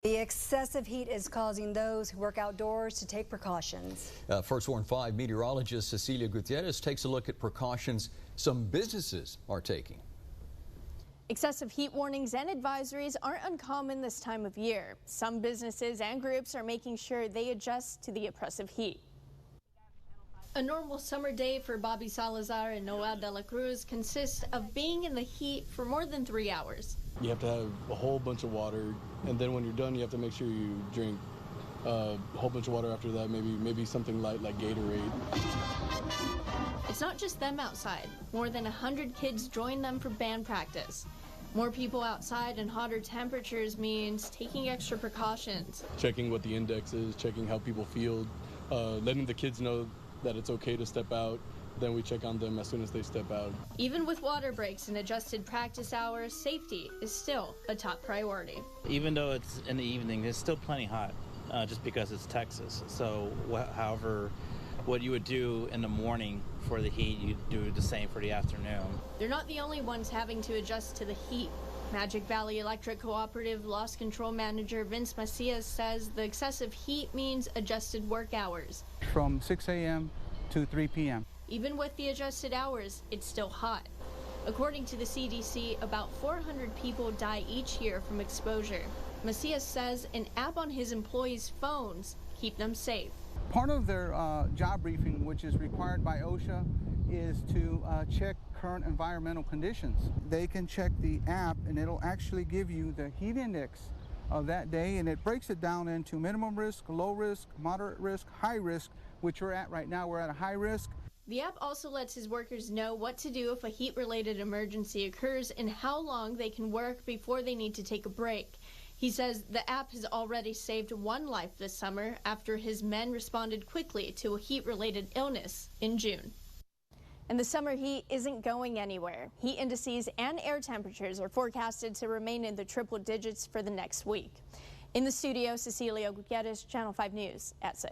The excessive heat is causing those who work outdoors to take precautions. First Warn 5 meteorologist Cecilia Gutierrez takes a look at precautions some businesses are taking. Excessive heat warnings and advisories aren't uncommon this time of year. Some businesses and groups are making sure they adjust to the oppressive heat. A normal summer day for Bobby Salazar and Noel de la Cruz consists of being in the heat for more than 3 hours. You have to have a whole bunch of water, and then when you're done, you have to make sure you drink a whole bunch of water after that, maybe something light like Gatorade. It's not just them outside. More than 100 kids join them for band practice. More people outside and hotter temperatures means taking extra precautions. Checking what the index is, checking how people feel, letting the kids know that it's okay to step out. Then we check on them as soon as they step out. Even with water breaks and adjusted practice hours, safety is still a top priority. Even though it's in the evening, it's still plenty hot just because it's Texas. So however, what you would do in the morning for the heat, you do the same for the afternoon. They're not the only ones having to adjust to the heat. Magic Valley Electric Cooperative Loss Control Manager Vince Macias says the excessive heat means adjusted work hours. From 6 a.m. to 3 p.m. Even with the adjusted hours, it's still hot. According to the CDC, about 400 people die each year from exposure. Macias says an app on his employees' phones keep them safe. Part of their job briefing, which is required by OSHA, is to check current environmental conditions. They can check the app and it'll actually give you the heat index of that day, and it breaks it down into minimum risk, low risk, moderate risk, high risk, which we're at right now. We're at a high risk. The app also lets his workers know what to do if a heat-related emergency occurs and how long they can work before they need to take a break. He says the app has already saved one life this summer after his men responded quickly to a heat-related illness in June. And the summer heat isn't going anywhere. Heat indices and air temperatures are forecasted to remain in the triple digits for the next week. In the studio, Cecilia Gutierrez, Channel 5 News at 6.